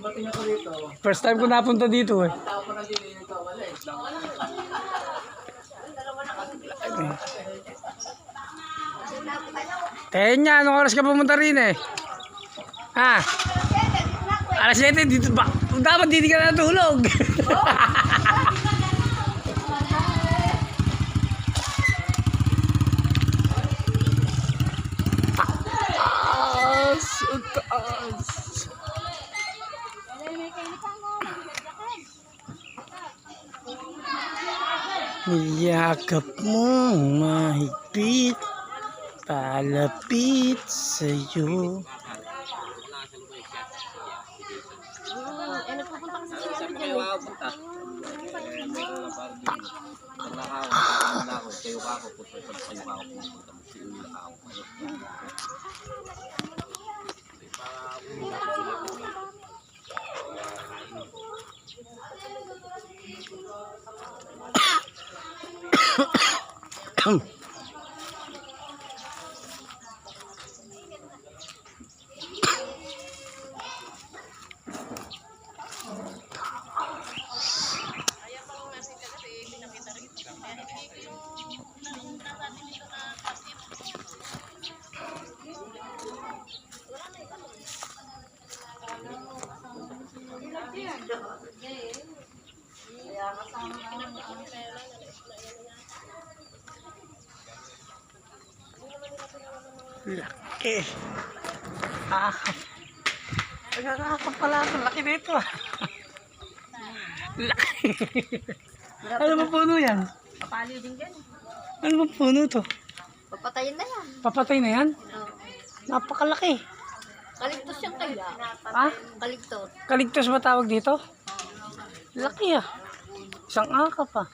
dumating ako dito. First time ko napunta dito eh. Ang tao ko na dito, wala eh. Kenya, anong oras ka pumunta rin eh? Ha? Alas 7, dito ba? Dapat dito ka na natulog. Taas, taas. Niyakap mo mahigpit, palapit sa'yo. Laki. Nagkakakap pala ito. Laki nito ah. Laki. Ano ba puno yan? Papaliw din dyan. Ano ba puno to? Papatayin na yan. Papatay na yan? Oo. Napakalaki. Kaligtos yung kaya. Ha? Kaligtos. Kaligtos ba tawag dito? Laki ah. Isang akap ah.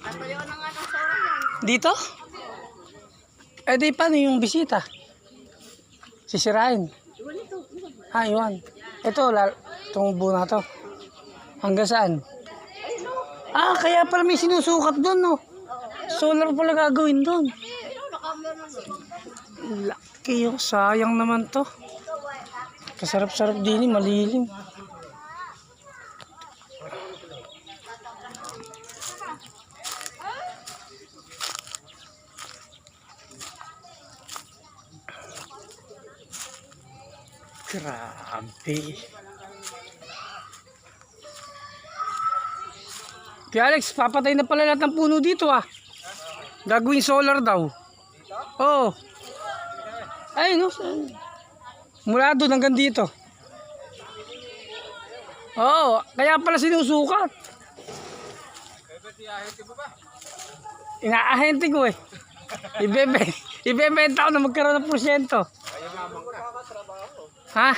Tatayo na nga ng sawa yan. Dito? Eh di paano yung bisita? Sisirain? Iwan ito. Ah, iwan. Ito, itong buo na to. Hanggang saan? Ah, kaya pala may sinusukat doon, no? Solar pala gagawin doon. Ayun, nakameron doon. Laki yung sayang naman to. Kasarap-sarap din, malilim. Grabe. Kaya Alex, papatay na pala lahat ng puno dito ah. Gagawin solar daw. Oo. Ay no. Mula doon hanggang dito. Oo, kaya pala sinusukat. Inaahente ko eh. Ibebenta ko na magkaroon ng porsyento. Ha?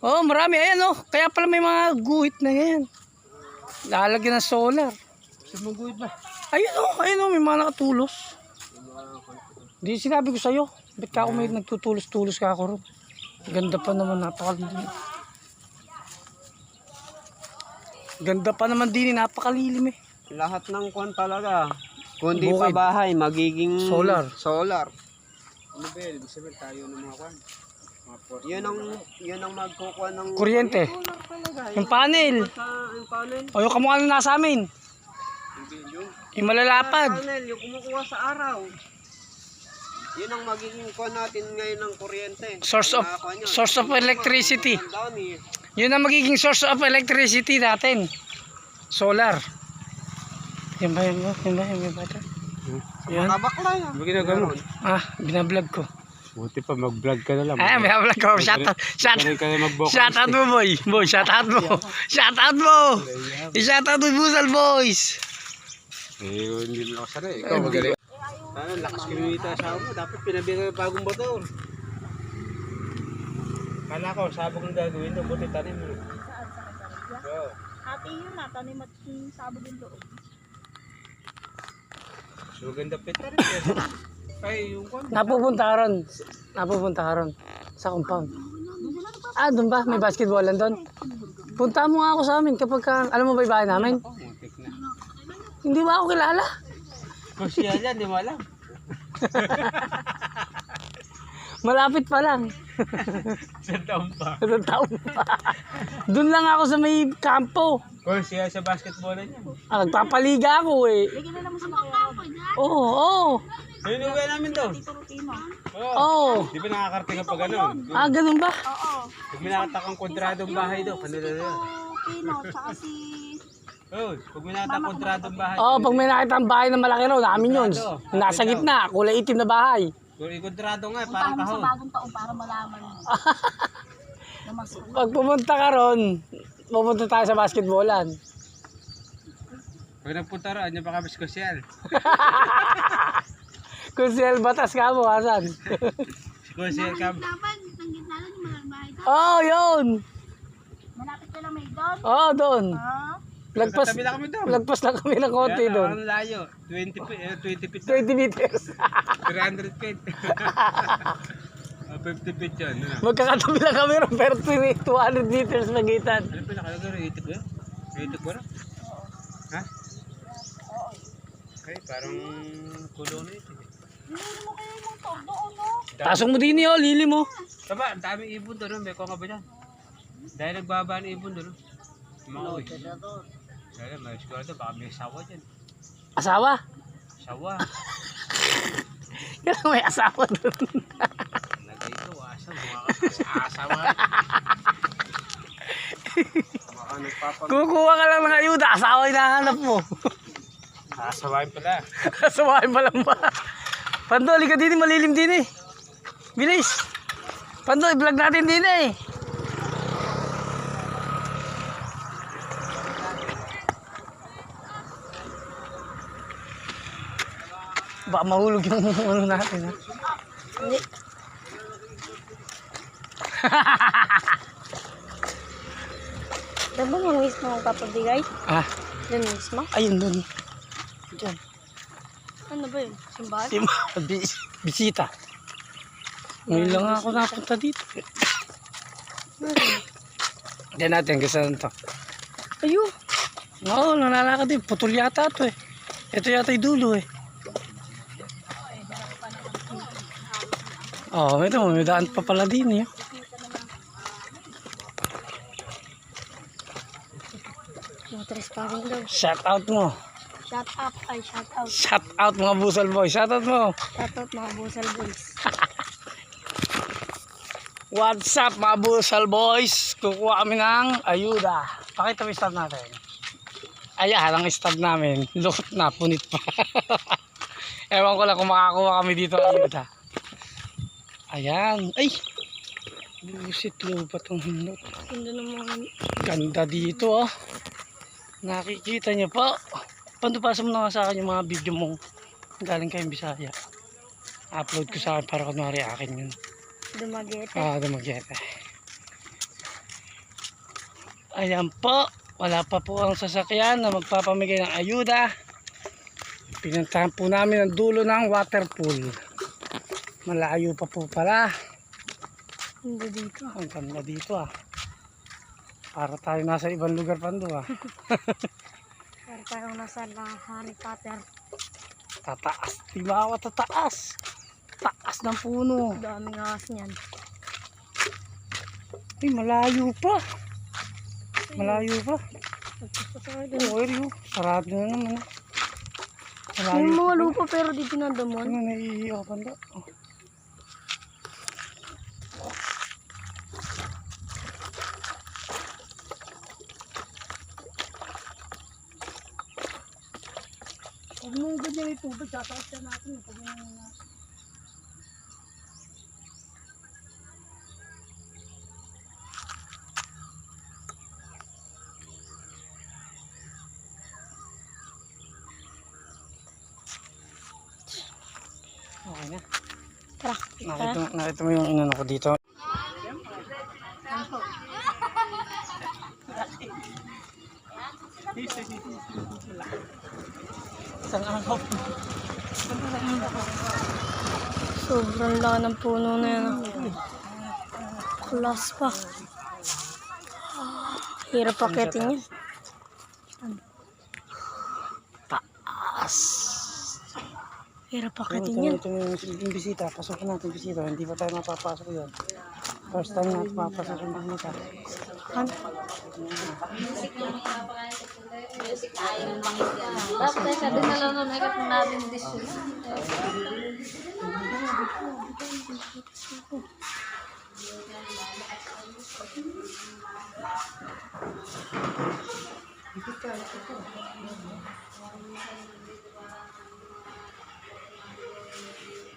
Oo, marami. Ayan oh. Kaya pala may mga guhit na yan. Lalagyan ng solar. Saan guhit ba? Ayun oh. May mga nakatulos. Hindi, sinabi ko sa'yo. Ba't ka ako may nagtutulos-tulos ka ako ron? Ganda pa naman, napakalilim. Ganda pa naman din, napakalilim eh. Lahat ng kwan talaga. Kundi Bukid. pa bahay, magiging Solar. Solar. Ano ba yun? Sabihin tayo ng mga kwan. Yun ang magkukuha ng Kuryente. solar talaga. Yung panel. Yung panel. O yung kamukha na nasa amin. Yung malalapad. Panel, yung kumukuha sa araw. Yun ang magiging kwan natin ngayon ng kuryente. Source of electricity. Ang dami. Yun ang magiging source of electricity natin. Solar. Yan ba yun? Yan ba yung bata? Yan. Kabakla yan. Ano ginagawa mo? Ah, binablog ko. Buti pa mag-vlog ka na lang. Ay, binablog ko. Shoutout mo, boy. Boy, shoutout mo. Shoutout mo. I-shoutout mo, Busal Boys. Eh, hindi mo ako sanay. Ikaw magaling. Ano, lakas kinunita sa mo. Dapat pinabigay yung bagong motor. Kala ko, sabog ang gagawin doon. Buti tanim mo. Ate yun na, tanim at sabog yung loob. So, ganda pita rin. Ay, yung kwan. Napupunta ka ron. Sa compound. Ah, doon ba? May basketballan doon? Punta mo nga ako sa amin kapag alam mo ba yung bahay namin? Muntik na. Hindi ba ako kilala? Kung siya yan, di mo alam. Malapit pa lang. Isang taon pa. Isang taon pa. Doon lang ako sa may kampo. Kung siya sa basketball niya. Nagpapaliga ako eh. Bigyan na naman sa mga Oo, oo. Ayun yung namin to. Tito Rutino. Oo. Di ba nakakarte ka pa gano'n? Ah, ganun ba? Oo. Pag may nakatakang kwadradong bahay daw, kanila na yun. Pino, tsaka si... Oo, pag may nakatakang kwadradong bahay. Oo, pag may nakita ang bahay na malaki raw, namin yun. Nasa gitna, kulay itim na bahay. Kung ikontrado nga, Puntahan parang mo sa kahon. bagong taon para malaman mo. Na mas... Pag pumunta ka ron, pupunta tayo sa basketballan. Pag nagpunta ron, yan baka mas kosyal. Kung si El Batas ka mo, asan? Kosyal ka. Dapat, ang gitna lang yung mga bahay doon. Oo, yun. Malapit ka lang may doon. Oo, doon. Ha? Lagpas, Tabi lang kami doon. lagpas lang kami ng konti Yan, doon. ang layo. 20 feet. 20 meters. 300 feet. 50 feet yun. Ano? Magkakatabi lang kami ron, pero 200 meters magitan. Ano pa nakalagay? Itik ba? Itik ba? Ha? Okay, parang kulo na ito. Hindi mo kayo yung todo, no? Tasok mo din yun, lili mo. Taba, ang daming ibon doon. May ko nga ba dyan? Dahil nagbaba ng ibon doon. Mga uwi. Dahil may sigurado, baka may sawa dyan. Asawa? Sawa. Kaya may asawa doon. Lagay ko, asa. Asawa. Baka nagpapag... Kukuha ka lang ng ayuda, asawa yung nahanap mo. Asawain pala. Asawain pa lang ba? Pando, halika din, malilim din eh. Bilis. Pando, i-vlog natin din eh. Baka mahulog yung ano natin ha. Hindi. Diba yung mismo ang papabigay? Ah, Yan mismo? ayun dun. Diyan. Ano ba yun? Simbahan? Bisita. Ngayon lang ako napunta dito. Diyan natin, kasi ano to. Ayun. Oo, nanlalakad din. Putol yata ito eh. Ito yata yung dulo eh. Oo, ito. May daan pa pala din eh. Matras pa rin daw. Shout out mo. Shout up. Ay, shout out. Shout out mga busal boy. Shout out mo. Shout out mga busal boys. What's up mga busal boys? Kukuha kami ng ayuda. Pakita mo yung stab natin. Ayan, ang stab namin. Lukot na, punit pa. Ewan ko lang kung makakuha kami dito ng ayuda. Ayan. Ay! Busit lupa tong hinot. Ganda naman. Ganda dito oh. Nakikita niyo po. Pandupasa mo na nga sa akin yung mga video mong galing kayong Bisaya. Upload ko sa akin para kunwari akin yun. Dumagete. Dumaguete. Ayan po. Wala pa po ang sasakyan na magpapamigay ng ayuda. Pinuntahan po namin ang dulo ng water pool. Malayo pa po pala. Ganda dito. Ang ganda dito ah. Para tayo nasa ibang lugar pando ah. Para tayong nasa Harry Potter. Tataas. Tibawa tataas. Taas ng puno. Daming akas niyan. Ay, malayo pa. Malayo pa. Pagpasta tayo dun. Oo, oh, sarado na naman. Malayo Yung mga pa. lupa pero di tinadamon. Ano, naiiyaw pa na. Oh. Huwag mong ganyan yung tubig, sasakit ka natin. Pag okay na. Tara. Nakita mo yung inano ko dito. Isang angkop. Sobrang laki ng puno na yan. Kulas pa. Hirap paketin yan. Taas. Hirap Ito pakitin yan. yung bisita. Pasok natin bisita. Hindi pa tayo mapapasok yun. First time natin mapapasok yung bisita. Ano? Tapos sabi na lang nun, hirap na natin disyo.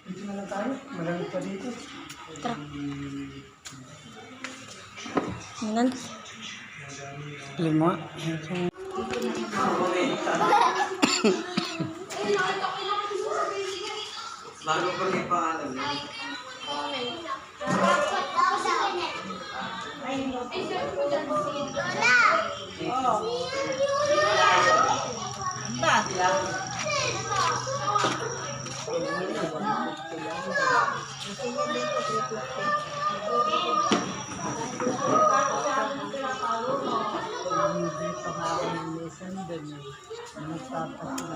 Dito na lang tayo. Malamig pa dito. Tara. Nan. Lima. Bago pa rin pangalan.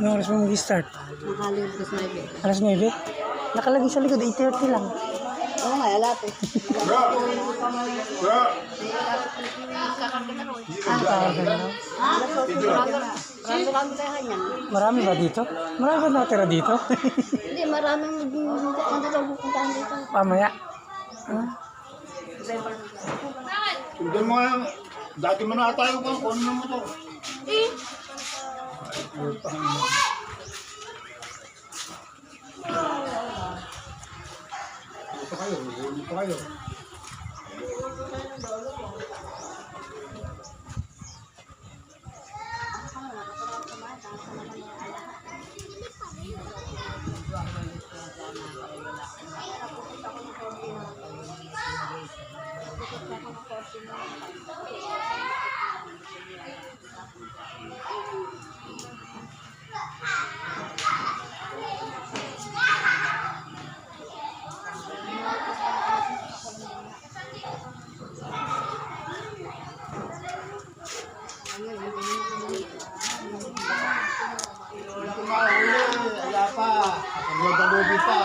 Anong oras mo mag-start? Nakalimpas na ibig. Alas 9? Nakalagay sa likod, 8:30 lang. Oo nga, alap eh. Rando-rando tayo kanyan. Marami ba dito? Marami ba natira dito? Hindi, maraming hindi tayo pupuntahan dito. Pamaya. Sundan mo nga, dati mo na tayo kung ano mo to. Ito kayo, ito kayo. Wala pa, pagwagalubi pa.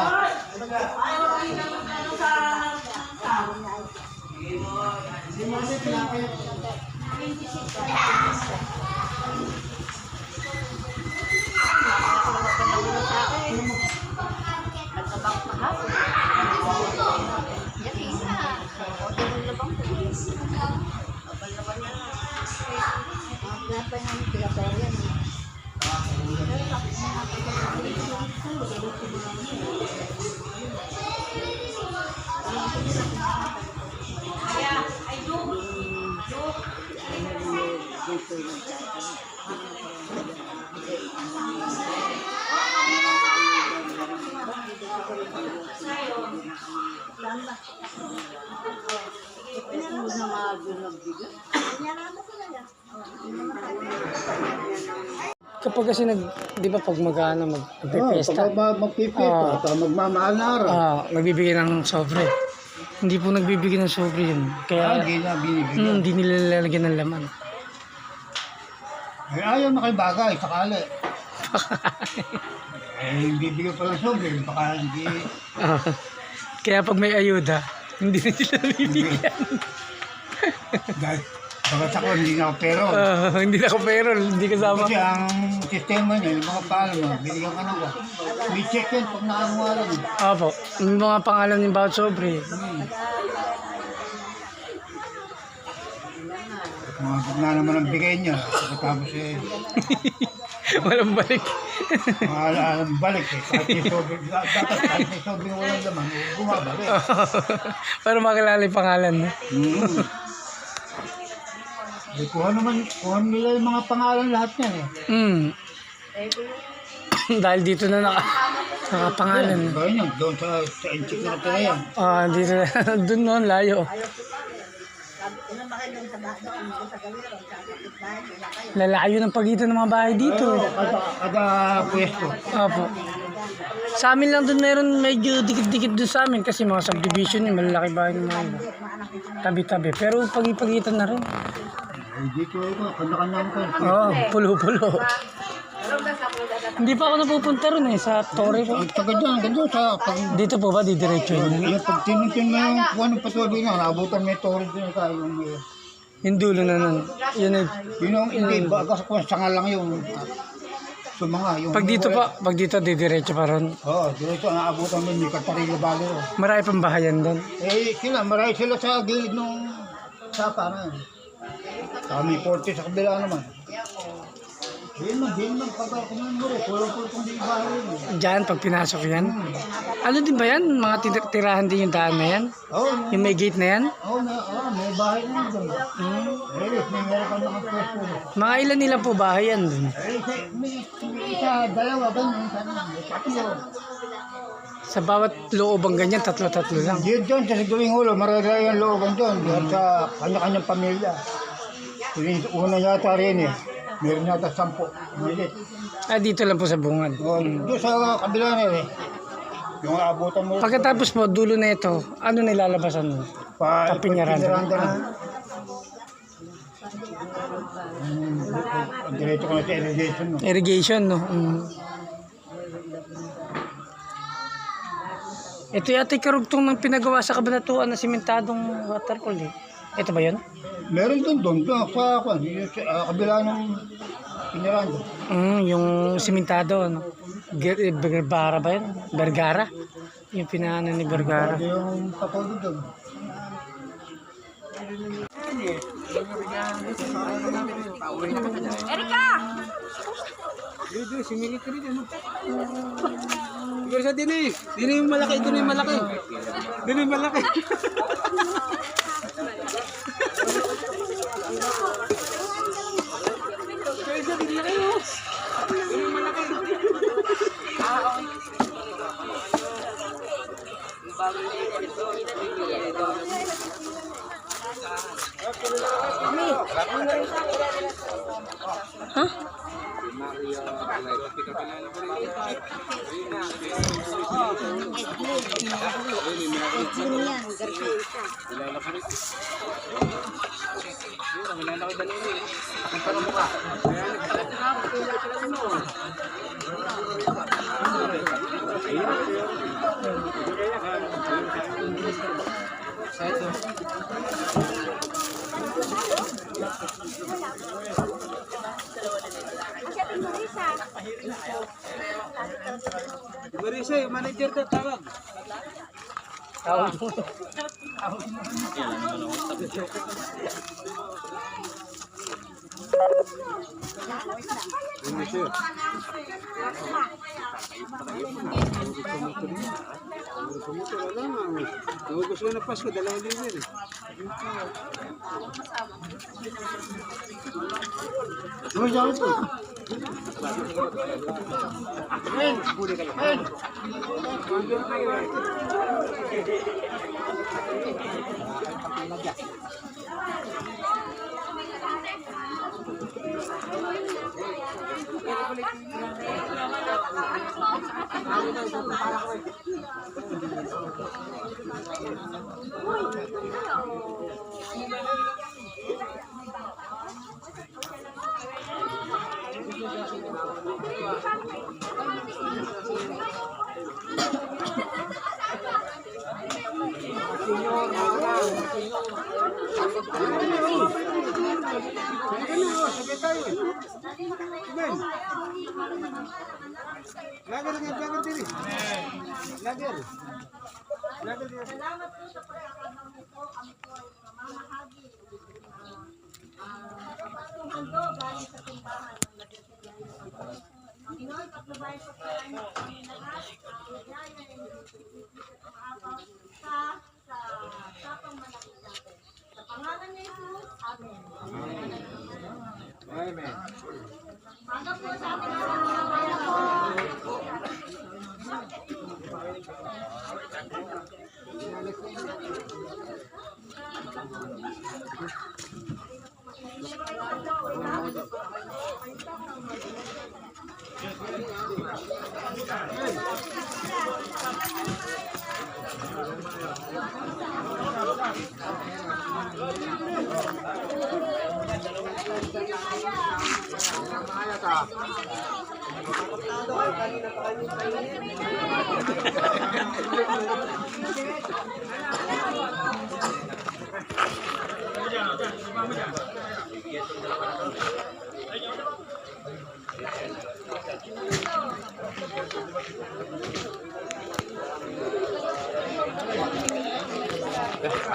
Kapag kasi di ba pag mag-ano, magpipesta, Magpipita, magmamahal na araw. nagbibigay ng sobre. Hindi po nagbibigay ng sobre yun. Kaya Hindi na binibigyan. hindi nila lalagyan ng laman. Eh, ayaw na kayo bagay, sakali. Bibigyan pa ng sobre, baka hindi. Kaya pag may ayuda, hindi na sila bibigyan. Dahil, bagat ako, hindi na ako pero. Hindi na ako pero, hindi kasama. Kasi ang sistema niya, yung mga paalam mo, binigyan ka ng may check yun pag nakamualam. Opo, yung mga pangalan ng bawat sobre. Mga na naman ang bigay niya. Tapos eh, Walang balik. mga balik eh. Kahit yung sobre, dapat kahit yung sobre na walang laman, bumabalik. Para makilala yung pangalan. No? Eh, kuha nila yung mga pangalan lahat niyan eh. Dahil dito na nakapangalan. Kaya niyan, doon sa inchik na natira yan. Dito na, doon noon, layo. Lalayo ng pagitan ng mga bahay dito. Kada pwesto. Opo. Sa amin lang doon meron medyo dikit-dikit doon sa amin kasi mga subdivision yung malalaki bahay ng mga iba. Tabi-tabi. Pero pagitan na rin. Eh, dito ito, kanya-kanya ko. Oo, pulo-pulo. Hindi pa ako napupunta ron eh, sa Torre po. Ang taga dyan, ganyan sa pag... Dito po ba, didiretso yun? Yung pag tinitin mo yung kung anong patuloy na, naabutan mo yung torrent na tayo. Yung dulo na nun. Yun ay, Yun yung hindi, bagas kung sanga lang yung sumanga. Yung pag dito didiretso pa ron. Oo, diretso, naabutan mo yung Catarina Valley. Marami pang bahayan doon. Marami sila sa gilid ng sapa na yun. Kami 40 sa kabila naman. Din man, pagkakunan mo rin. Pulang-pulang kung di bahay rin. Diyan, pag pinasok yan. Ano din ba yan? Mga tirahan din yung daan na yan? Oo, Yung may gate na yan? may bahay na doon. May meron ka mga pwesto. Mga ilan po bahay yan doon? May isa, dalawa, ganyan. May tatlo. Sa bawat loobang ganyan, tatlo-tatlo lang. Diyan sa gawing ulo, marami ang looban doon. Diyan sa kanya-kanyang pamilya. Yung una yata rin eh. Meron yata 10. Milit. Dito lang po sa bungad. Doon sa kabila na eh. Yung abutan mo. Pagkatapos po, dulo na ito, ano nilalabasan mo? Kapinyaran. Diretso ko na sa irrigation. No? Irrigation, no? Ito yata yung karugtong ng pinagawa sa Kabanatuan na simentadong waterfall eh. Ito ba yun? Meron doon sa kabila ng Pinaranda. Yung simentado, no? Bergara ba yun? Bergara? Yung pinaanan ni Bergara. Yung patol doon. Dito, simili ka rin ano. Siguro sa din eh. Dito yung malaki, ito na yung malaki. Dito yung malaki. Hah? Marisa, yung manager na tawag. Naubos ko na Pasko, 2 libo eh.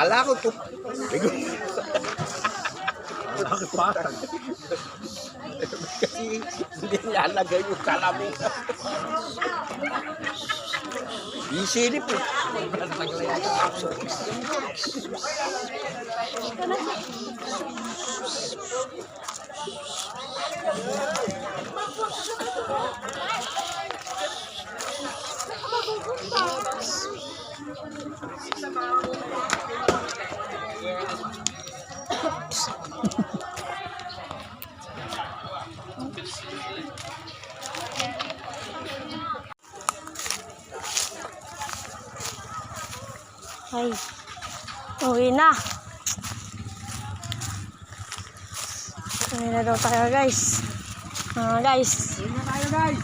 Ala ko to. Ala ko pa. Kasi hindi nilalagay yung salamin. Isilip eh. Ay, uwi na. Uwi na daw tayo guys. Guys. Uwi na tayo guys.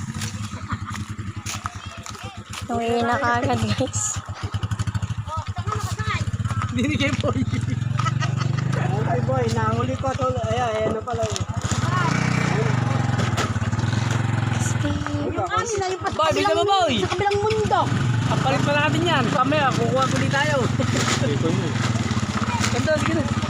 Uwi na kagad guys. Binigay po. Ay boy, nahuli ko to. Ayan na pala. Boy, bigyan mo boy. Sa kabilang mundo. Kapalit pa natin yan. Kamaya, kukuha ko din tayo. Ganda, sige na.